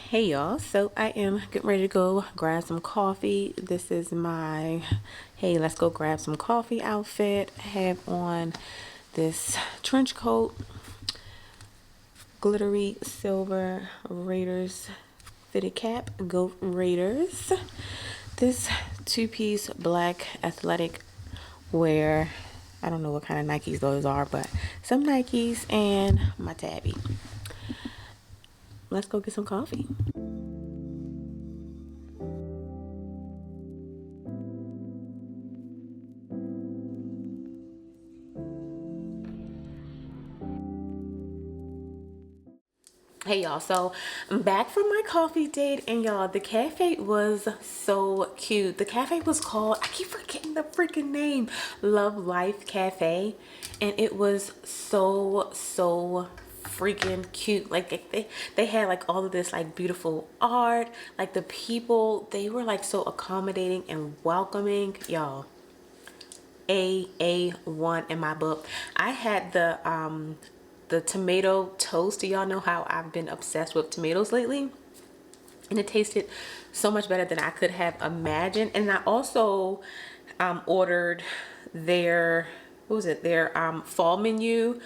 Hey y'all, so I am getting ready to go grab some coffee. This is my hey, let's go grab some coffee outfit. I have on this trench coat, glittery silver Raiders fitted cap, go Raiders. This two-piece black athletic wear. I don't know what kind of Nikes those are, but some Nikes and my tabby. Let's go get some coffee. Hey y'all, so I'm back from my coffee date, and y'all, the cafe was so cute. The cafe was called, I keep forgetting the freaking name, Love Life Cafe, and it was so freaking cute. Like they had like all of this like beautiful art, like the people, they were like so accommodating and welcoming. Y'all, A1 in my book. I had the tomato toast. Do y'all know how I've been obsessed with tomatoes lately? And it tasted so much better than I could have imagined. And I also ordered their, what was it, their fall menu,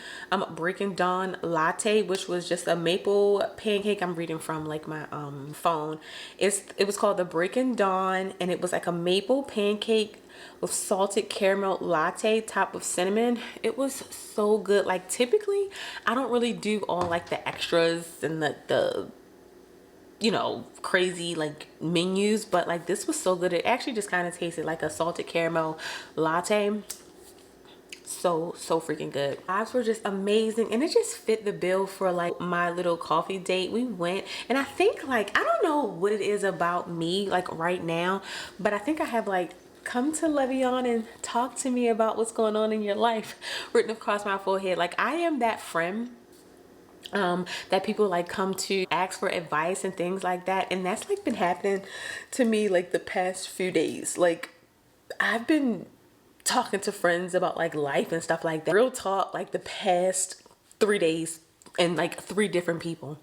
Breaking Dawn latte, which was just a maple pancake. I'm reading from like my phone. It was called the Breaking Dawn, and it was like a maple pancake with salted caramel latte topped with cinnamon. It was so good. Like typically I don't really do all like the extras and the you know, crazy like menus, but like this was so good. It actually just kind of tasted like a salted caramel latte. So freaking good. Vibes were just amazing, and it just fit the bill for like my little coffee date. We went, and I think like, I don't know what it is about me like right now, but I think I have like come to Lavion and talk to me about what's going on in your life written across my forehead. Like I am that friend that people like come to ask for advice and things like that, and that's like been happening to me like the past few days. Like I've been talking to friends about like life and stuff like that. Real talk, like the past 3 days, and like 3 different people.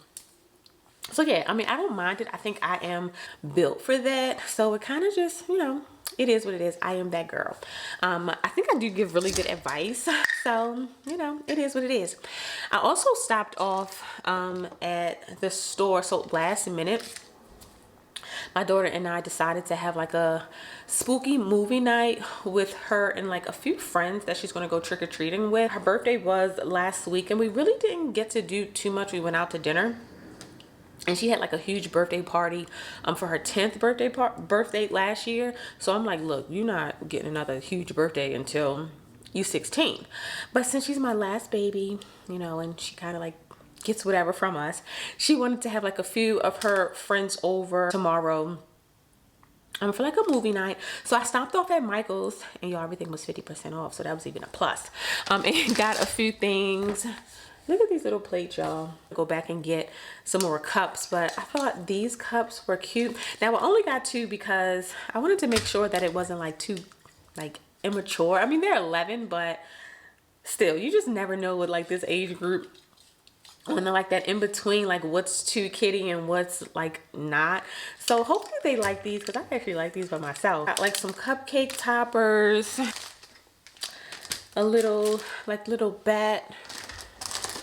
So yeah, I mean, I don't mind it. I think I am built for that. So it kind of just, you know, it is what it is. I am that girl. I think I do give really good advice. So, you know, it is what it is. I also stopped off at the store. So last minute, my daughter and I decided to have like a spooky movie night with her and like a few friends that she's going to go trick-or-treating with. Her birthday was last week, and we really didn't get to do too much. We went out to dinner, and she had like a huge birthday party for her 10th birthday last year. So I'm like, look, you're not getting another huge birthday until you 16. But since she's my last baby, you know, and she kind of like gets whatever from us, she wanted to have like a few of her friends over tomorrow for like a movie night. So I stopped off at Michael's, and y'all, everything was 50% off, so that was even a plus. And got a few things. Look at these little plates, y'all. Go back and get some more cups, but I thought these cups were cute. Now I only got 2 because I wanted to make sure that it wasn't like too like immature. I mean, they're 11, but still, you just never know with like this age group, when they're like that in between, like what's too kiddie and what's like not. So hopefully they like these, because I actually like these by myself. Got like some cupcake toppers, a little like little bat,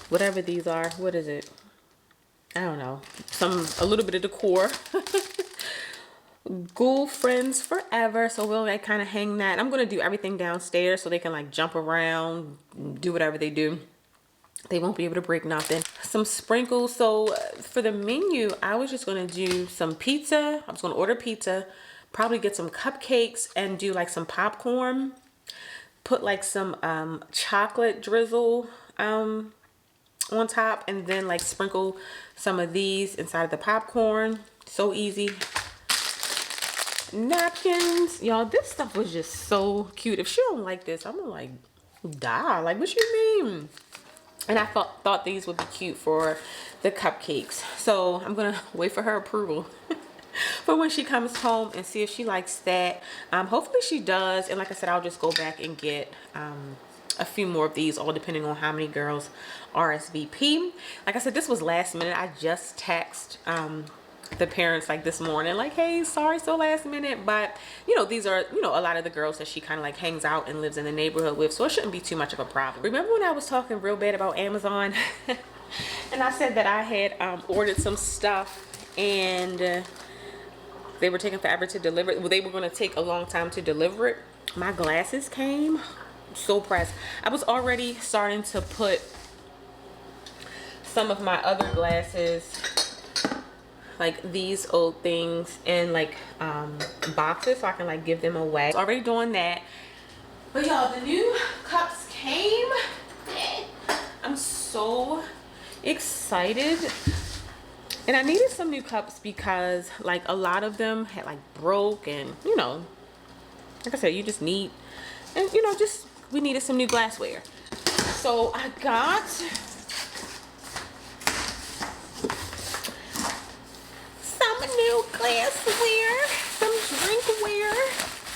whatever these are. What is it? I don't know. A little bit of decor. Ghoul Friends Forever. So we'll like kind of hang that. I'm gonna do everything downstairs so they can like jump around, do whatever they do. They won't be able to break nothing. Some sprinkles. So for the menu, I was just going to do some pizza. I was going to order pizza, probably get some cupcakes, and do like some popcorn. Put like some chocolate drizzle on top, and then like sprinkle some of these inside of the popcorn. So easy. Napkins. Y'all, this stuff was just so cute. If she don't like this, I'm gonna like die. Like, what you mean? And I thought these would be cute for the cupcakes. So I'm gonna wait for her approval for when she comes home and see if she likes that. Hopefully she does. And like I said, I'll just go back and get a few more of these, all depending on how many girls RSVP. Like I said, this was last minute. I just texted the parents like this morning, like, hey, sorry, so last minute, but you know, these are, you know, a lot of the girls that she kind of like hangs out and lives in the neighborhood with, so it shouldn't be too much of a problem. Remember when I was talking real bad about Amazon and I said that I had ordered some stuff and they were taking forever to deliver it? Well, they were going to take a long time to deliver it. My glasses came. I'm so pressed. I was already starting to put some of my other glasses, like these old things, in like boxes so I can like give them away. I was already doing that. But y'all, the new cups came. I'm so excited. And I needed some new cups because like a lot of them had like broke, and you know, like I said, you just need, and you know, just we needed some new glassware. So I got some new glassware, some drinkware.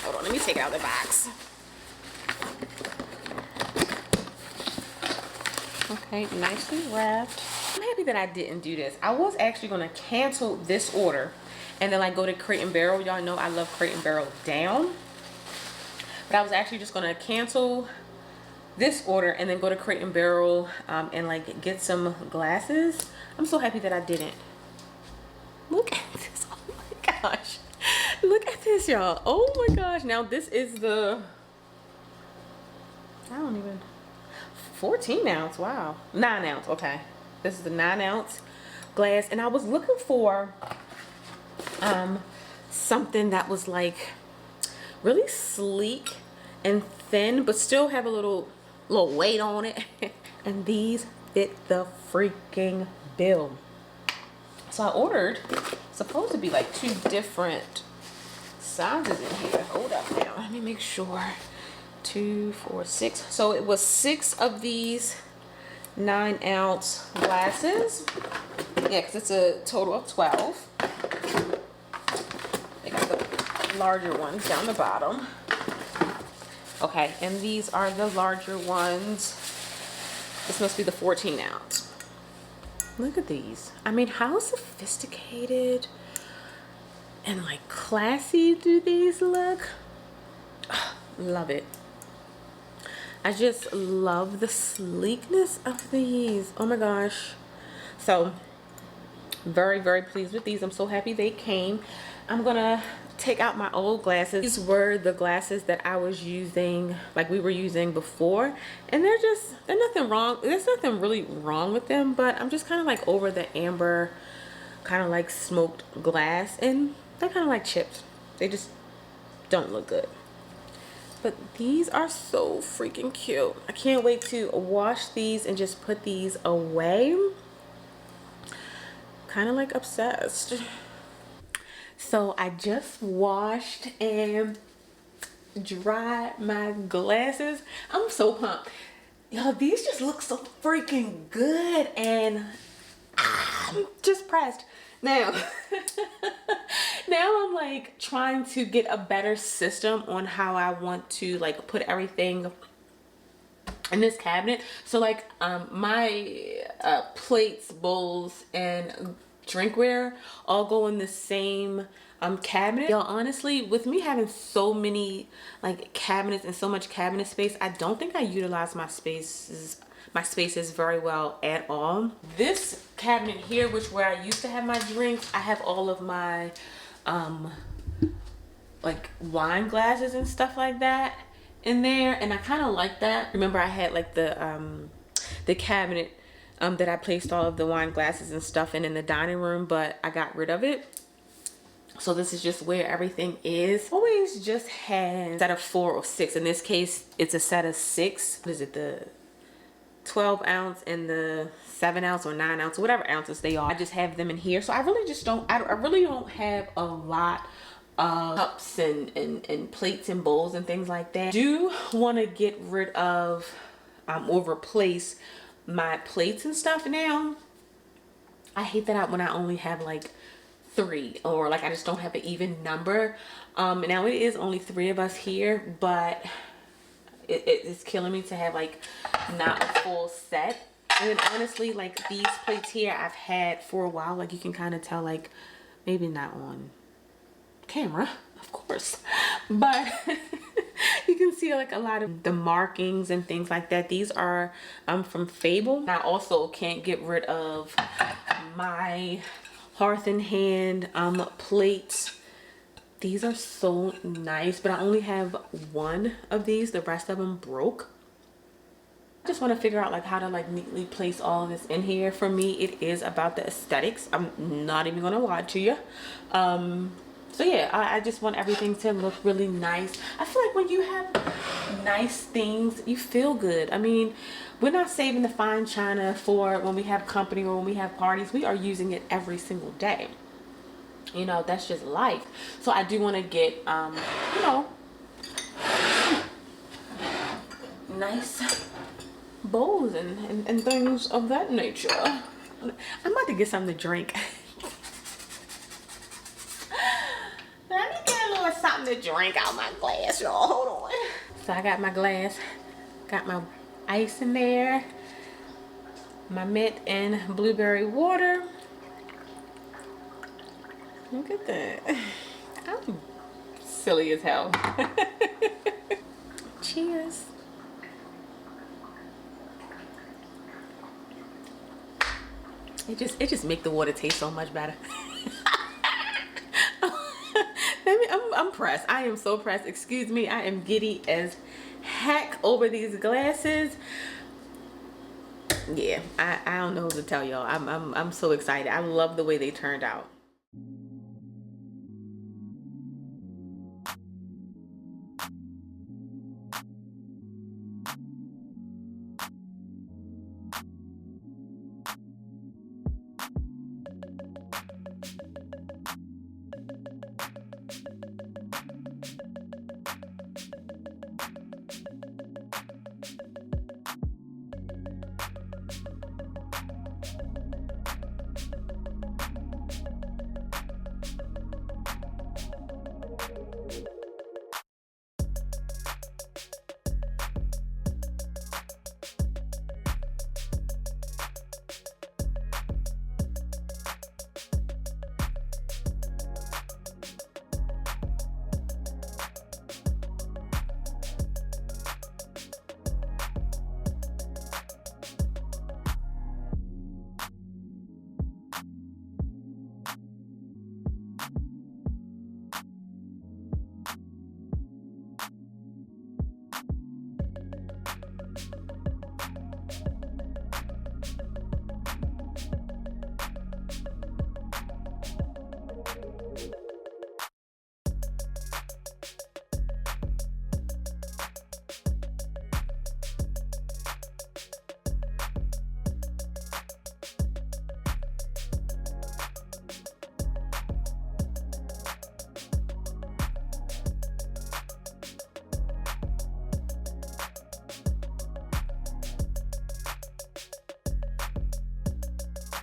Hold on, let me take it out of the box. Okay, nicely wrapped. I'm happy that I didn't do this. I was actually going to cancel this order and then like go to Crate and Barrel. Y'all know I love Crate and Barrel down. But I was actually just going to cancel this order and then go to Crate and Barrel and like get some glasses. I'm so happy that I didn't. Look at this. Oh my gosh. Look at this, y'all. Oh my gosh. Now this is the, I don't even, 14 ounce. Wow. 9 ounce. Okay. This is the 9 ounce glass. And I was looking for something that was like really sleek and thin, but still have a little weight on it. And these fit the freaking bill. So I ordered, supposed to be like 2 different sizes in here. Hold up now. Let me make sure. 2, 4, 6. So it was 6 of these 9 ounce glasses. Yeah, because it's a total of 12. They got the larger ones down the bottom. Okay, and these are the larger ones. This must be the 14 ounce. Look at these. I mean, how sophisticated and like classy do these look? Love it. I just love the sleekness of these. Oh my gosh. So very, very pleased with these. I'm so happy they came. I'm gonna take out my old glasses. These were the glasses that I was using, like we were using before, and they're nothing wrong. There's nothing really wrong with them, but I'm just kind of like over the amber, kind of like smoked glass, and they're kind of like chipped. They just don't look good. But these are so freaking cute. I can't wait to wash these and just put these away. Kind of like obsessed. So I just washed and dried my glasses. I'm so pumped. Y'all, these just look so freaking good, and I'm just pressed. Now, now I'm like trying to get a better system on how I want to like put everything in this cabinet. So like my plates, bowls, and drinkware all go in the same cabinet. Y'all, honestly, with me having so many like cabinets and so much cabinet space, I don't think I utilize my spaces very well at all. This cabinet here, which where I used to have my drinks, I have all of my like wine glasses and stuff like that in there, and I kind of like that. Remember, I had like the cabinet that I placed all of the wine glasses and stuff in the dining room, but I got rid of it. So this is just where everything is. Always just had a set of 4 or 6. In this case, it's a set of 6. What is it, the 12 ounce and the 7 ounce or 9 ounce, whatever ounces they are. I just have them in here. So I really just don't, I really don't have a lot of cups and plates and bowls and things like that. I do want to get rid of or replace my plates and stuff now. I hate that when I only have like 3, or like I just don't have an even number. Now it is only 3 of us here, but it's killing me to have like not a full set. And then honestly, like these plates here I've had for a while. Like you can kind of tell like Maybe not on camera, of course, but you can see like a lot of the markings and things like that. These are from Fable. I also can't get rid of my Hearth and Hand plates. These are so nice, but I only have one of these. The rest of them broke. I just want to figure out like how to like neatly place all of this in here. For me, it is about the aesthetics. I'm not even gonna lie to you. So yeah, I just want everything to look really nice. I feel like when you have nice things, you feel good. I mean, we're not saving the fine china for when we have company or when we have parties. We are using it every single day. You know, that's just life. So I do want to get, you know, nice bowls and things of that nature. I'm about to get something to drink. Let me get a little something to drink out my glass, y'all. Hold on. So I got my glass, got my ice in there, my mint and blueberry water. Look at that. I'm silly as hell. Cheers. It just make the water taste so much better. I'm pressed. I am so pressed. Excuse me. I am giddy as heck over these glasses. Yeah, I don't know what to tell y'all. I'm so excited. I love the way they turned out.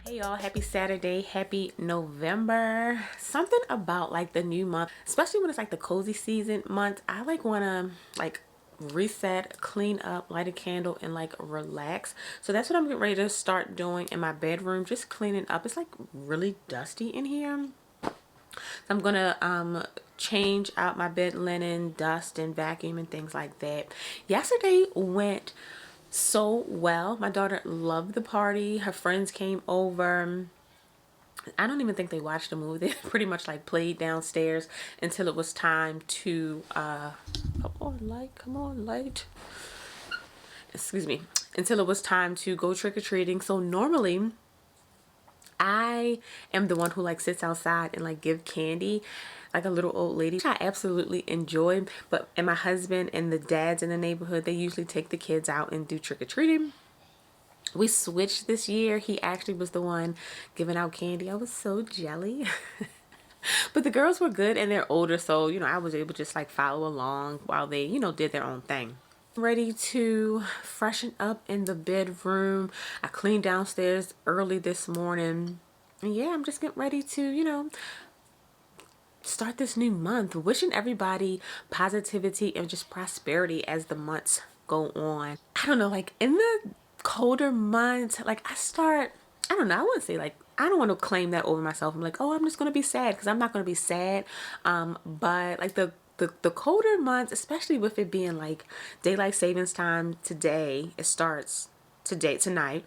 Hey y'all, happy Saturday, happy November. Something about like the new month, especially when it's like the cozy season month, I like want to like reset, clean up, light a candle, and like relax. So that's what I'm getting ready to start doing in my bedroom, just cleaning up. It's like really dusty in here. So I'm gonna change out my bed linen, dust and vacuum and things like that. Yesterday went so well. My daughter loved the party. Her friends came over. I don't even think they watched the movie. They pretty much like played downstairs until it was time to come on light, excuse me, until it was time to go trick-or-treating. So normally I am the one who like sits outside and like give candy like a little old lady, which I absolutely enjoy. But and my husband and the dads in the neighborhood, they usually take the kids out and do trick-or-treating. We switched this year. He actually was the one giving out candy. I was so jelly. But the girls were good and they're older, so you know I was able to just like follow along while they, you know, did their own thing. Ready to freshen up in the bedroom. I cleaned downstairs early this morning. And yeah, I'm just getting ready to, you know, start this new month. Wishing everybody positivity and just prosperity as the months go on. I don't know, like in the colder months, like I start I don't know, I wouldn't say like, I don't want to claim that over myself. I'm like, oh, I'm just going to be sad, because I'm not going to be sad. But like the colder months, especially with it being like daylight savings time today, it starts tonight.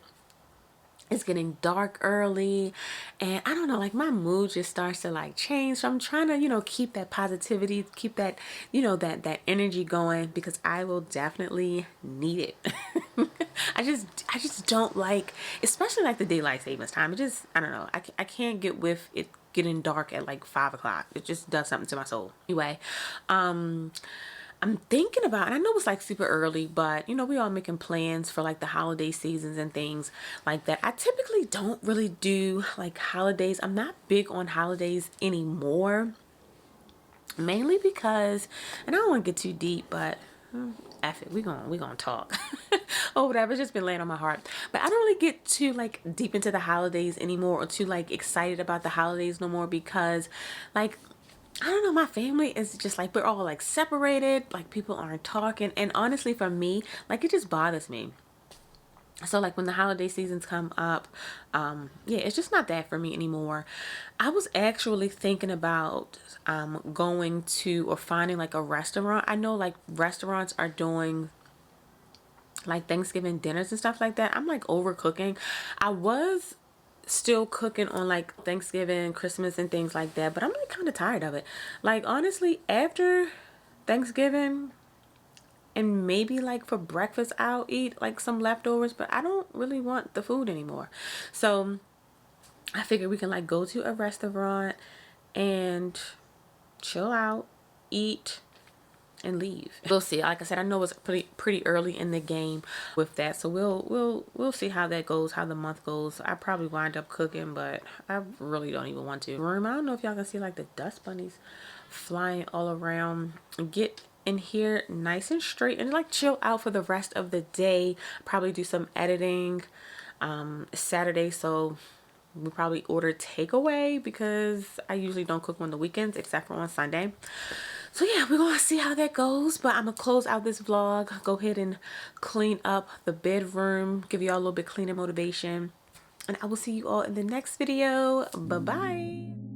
It's getting dark early, and I don't know, like my mood just starts to like change. So I'm trying to, you know, keep that positivity, keep that, you know, that energy going, because I will definitely need it. I just don't like, especially like the daylight savings time. It just, I don't know, I can't get with it getting dark at like 5 o'clock. It just does something to my soul. Anyway, I'm thinking about, and I know it's like super early, but you know, we all making plans for like the holiday seasons and things like that. I typically don't really do like holidays. I'm not big on holidays anymore, mainly because, and I don't want to get too deep, but F it, we gonna talk or whatever. It's just been laying on my heart. But I don't really get too like deep into the holidays anymore, or too like excited about the holidays no more, because like, I don't know, my family is just like, we're all like separated, like people aren't talking, and honestly for me, like it just bothers me. So like when the holiday seasons come up, yeah, it's just not that for me anymore. I was actually thinking about going to, or finding like a restaurant. I know like restaurants are doing like Thanksgiving dinners and stuff like that. I'm like overcooking. I was still cooking on like Thanksgiving, Christmas and things like that, but I'm like kind of tired of it. Like honestly, after Thanksgiving, and maybe like for breakfast I'll eat like some leftovers, but I don't really want the food anymore. So I figured we can like go to a restaurant and chill out, eat, and leave. We'll see. Like I said, I know it's pretty early in the game with that, so we'll see how that goes, how the month goes. I probably wind up cooking, but I really don't even want to. I don't know if y'all can see like the dust bunnies flying all around. Get in here nice and straight and like chill out for the rest of the day. Probably do some editing. Saturday, so we probably order takeaway, because I usually don't cook on the weekends except for on Sunday. So yeah, we're gonna see how that goes, but I'm gonna close out this vlog, go ahead and clean up the bedroom, give you all a little bit cleaner motivation, and I will see you all in the next video. Bye bye.